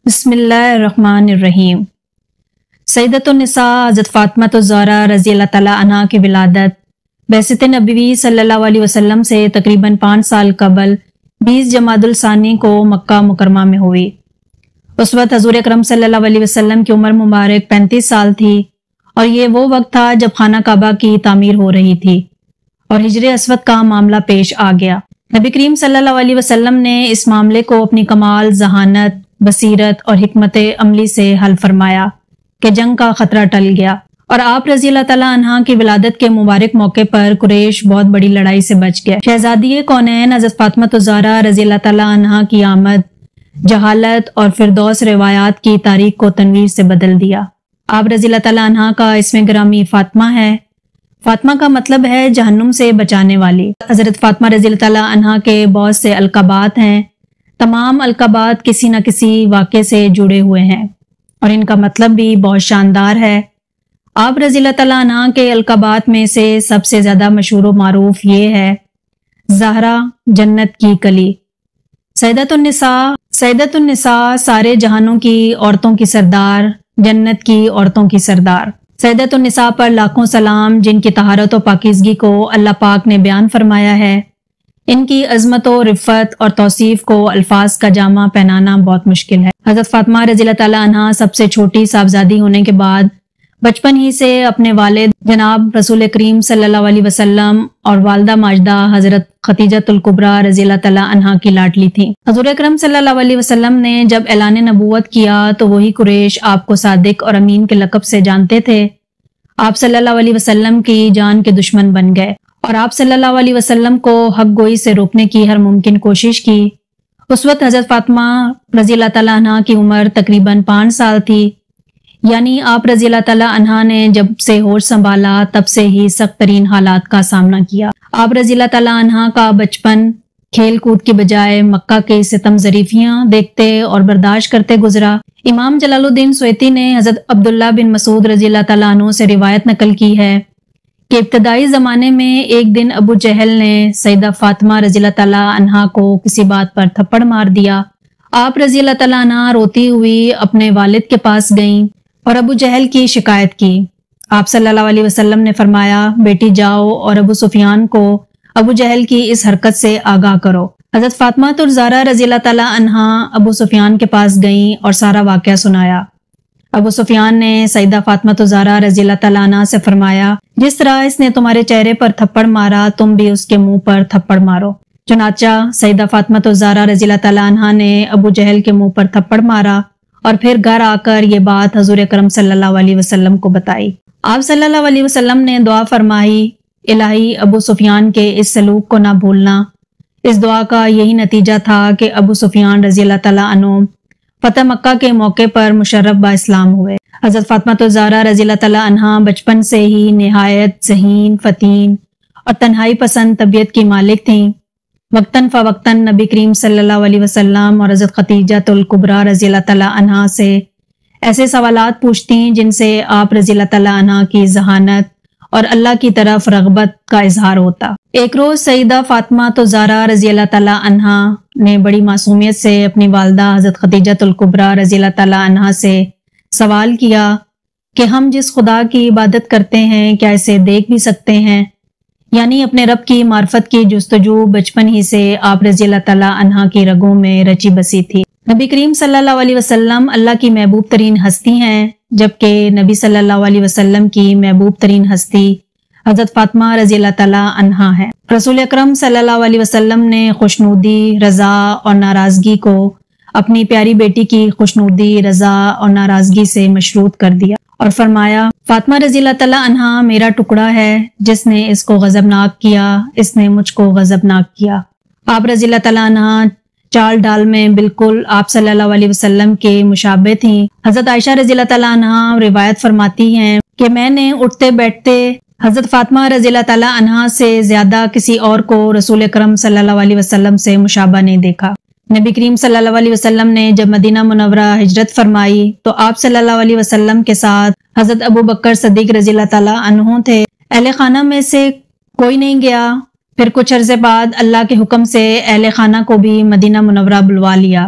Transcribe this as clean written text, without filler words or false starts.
بسم اللہ الرحمن الرحیم۔ سیدۃ النساء حضرت فاطمہ الزہرا رضی اللہ تعالیٰ عنہا کی ولادت بعثت نبوی صلی اللہ علیہ وسلم سے تقریباً 5 سال قبل 20 جمادی الثانی کو مکہ مکرمہ میں ہوئی۔ اس وقت حضور اکرم صلی اللہ علیہ وسلم کی عمر مبارک 35 سال تھی اور یہ وہ وقت تھا جب خانہ کعبہ کی تعمیر ہو رہی تھی اور ہجر اسود کا معاملہ پیش آ گیا۔ نبی کریم صلی اللہ علیہ وسلم نے اس معاملے کو اپنی کمال ذہانت، بصیرت اور حکمت عملی سے حل فرمایا کہ جنگ کا خطرہ ٹل گیا اور آپ رضی اللہ تعالیٰ عنہ کی ولادت کے مبارک موقع پر قریش بہت بڑی لڑائی سے بچ گیا۔ شہزادی کونین حضرت فاطمہ الزہرا رضی اللہ تعالیٰ عنہ کی آمد جہالت اور فردوس روایات کی تاریخ کو تنویر سے بدل دیا۔ آپ رضی اللہ تعالیٰ عنہ کا اسم گرامی فاطمہ ہے۔ فاطمہ کا مطلب ہے جہنم سے بچانے والی۔ حضرت فاطمہ رضی اللہ تعالیٰ عنہ کے بہت سے القابات ہیں۔ تمام القابات کسی نہ کسی واقعے سے جڑے ہوئے ہیں اور ان کا مطلب بھی بہت شاندار ہے۔ آپ رضی اللہ تعالیٰ عنہ کے القابات میں سے سب سے زیادہ مشہور و معروف یہ ہے: زہرا جنت کی کلی، سیدۃ النساء سارے جہانوں کی عورتوں کی سردار، جنت کی عورتوں کی سردار۔ سیدۃ النساء پر لاکھوں سلام، جن کی طہارت و پاکیزگی کو اللہ پاک نے بیان فرمایا ہے۔ ان کی عظمت و رفت اور توصیف کو الفاظ کا جامع پہنانا بہت مشکل ہے۔ حضرت فاطمہ رضی اللہ تعالیٰ عنہ سب سے چھوٹی صاحبزادی ہونے کے بعد بچپن ہی سے اپنے والد جناب رسول کریم صلی اللہ علیہ وسلم اور والدہ ماجدہ حضرت خدیجہ الکبریٰ رضی اللہ تعالیٰ عنہ کی لاڈلی تھیں۔ حضور اکرم صلی اللہ علیہ وسلم نے جب اعلان نبوت کیا تو وہی قریش آپ کو صادق اور امین کے لقب سے جانتے تھے۔ آپ صلی اللہ علیہ وسلم کی جان کے دشمن بن گئے اور آپ صلی اللہ علیہ وسلم کو حق گوئی سے روکنے کی ہر ممکن کوشش کی۔ اس وقت حضرت فاطمہ رضی اللہ تعالیٰ عنہ کی عمر تقریباً 5 سال تھی، یعنی آپ رضی اللہ تعالیٰ عنہ نے جب سے ہوش سنبھالا تب سے ہی سخت ترین حالات کا سامنا کیا۔ آپ رضی اللہ تعالیٰ عنہ کا بچپن کھیل کود کی بجائے مکہ کے ستم ظریفیاں دیکھتے اور برداشت کرتے گزرا۔ امام جلال الدین سویتی نے حضرت عبداللہ بن مسعود رضی اللہ تعالیٰ عنہ سے روایت نقل کی ہے کہ ابتدائی زمانے میں ایک دن ابو جہل نے سیدہ فاطمہ رضی اللہ تعالیٰ عنہ کو کسی بات پر تھپڑ مار دیا۔ آپ رضی اللہ تعالیٰ عنہ روتی ہوئی اپنے والد کے پاس گئیں اور ابو جہل کی شکایت کی۔ آپ صلی اللہ علیہ وسلم نے فرمایا، بیٹی جاؤ اور ابو سفیان کو ابو جہل کی اس حرکت سے آگاہ کرو۔ حضرت فاطمہ الزہرا رضی اللہ تعالیٰ عنہ ابو سفیان کے پاس گئیں اور سارا واقعہ سنایا۔ ابو سفیان نے سیدہ فاطمہ الزہرا رضی اللہ تعالیٰ عنہ سے فرمایا، جس طرح اس نے تمہارے چہرے پر تھپڑ مارا تم بھی اس کے منہ پر تھپڑ مارو۔ چنانچہ سیدہ فاطمہ الزہرا رضی اللہ تعالیٰ عنہ نے ابو جہل کے منہ پر تھپڑ مارا اور پھر گھر آ کر یہ بات حضور اکرم صلی اللہ علیہ وسلم کو بتائی۔ آپ صلی اللہ علیہ وسلم نے دعا فرمائی، الہی ابو سفیان کے اس سلوک کو نہ بھولنا۔ اس دعا کا یہی نتیجہ تھا کہ ابو سفیان رضی اللہ تعالیٰ عنہ فتح مکہ کے موقع پر مشرف با اسلام ہوئے۔ حضرت فاطمہ الزہرا رضی اللہ تعالیٰ عنہ بچپن سے ہی نہایت ذہین، فتین اور تنہائی پسند طبیعت کی مالک تھیں۔ وقتاً فوقتاً نبی کریم صلی اللہ علیہ وسلم اور حضرت خدیجہ الکبریٰ رضی اللہ تعالیٰ عنہ سے ایسے سوالات پوچھتیں جن سے آپ رضی اللہ تعالیٰ عنہ کی ذہانت اور اللہ کی طرف رغبت کا اظہار ہوتا۔ ایک روز سیدہ فاطمہ الزہرا رضی اللہ تعالیٰ عنہ نے بڑی معصومیت سے اپنی والدہ حضرت خدیجہ الکبریٰ رضی اللہ تعالیٰ عنہ سے سوال کیا کہ ہم جس خدا کی عبادت کرتے ہیں کیا اسے دیکھ بھی سکتے ہیں؟ یعنی اپنے رب کی معرفت کی جستجو بچپن ہی سے آپ رضی اللہ تعالیٰ عنہ کی رگوں میں رچی بسی تھی۔ نبی کریم صلی اللہ علیہ وسلم اللہ کی محبوب ترین ہستی ہیں، جبکہ نبی صلی اللہ علیہ وسلم کی محبوب ترین ہستی حضرت فاطمہ رضی اللہ تعالیٰ عنہ ہے۔ رسول اکرم صلی اللہ علیہ وسلم نے خوشنودی، رضا اور ناراضگی کو اپنی پیاری بیٹی کی خوشنودی، رضا اور ناراضگی سے مشروط کر دیا اور فرمایا، فاطمہ رضی اللہ تعالیٰ عنہ میرا ٹکڑا ہے، جس نے اس کو غضبناک کیا اس نے مجھ کو غضبناک کیا۔ آپ رضی اللہ تعالیٰ عنہ چال ڈال میں بالکل آپ صلی اللہ علیہ وسلم کے مشابہ تھیں۔ حضرت عائشہ رضی اللہ تعالیٰ عنہ روایت فرماتی ہیں کہ میں نے اٹھتے بیٹھتے حضرت فاطمہ رضی اللہ تعالیٰ عنہ سے زیادہ کسی اور کو رسول اکرم صلی اللہ علیہ وسلم سے مشابہ نہیں دیکھا۔ نبی کریم صلی اللہ علیہ وسلم نے جب مدینہ منورہ ہجرت فرمائی تو آپ صلی اللہ علیہ وسلم کے ساتھ حضرت ابو بکر صدیق رضی اللہ تعالیٰ عنہ تھے۔ اہل خانہ میں سے کوئی نہیں گیا۔ پھر کچھ عرصے بعد اللہ کے حکم سے اہل خانہ کو بھی مدینہ منورہ بلوا لیا۔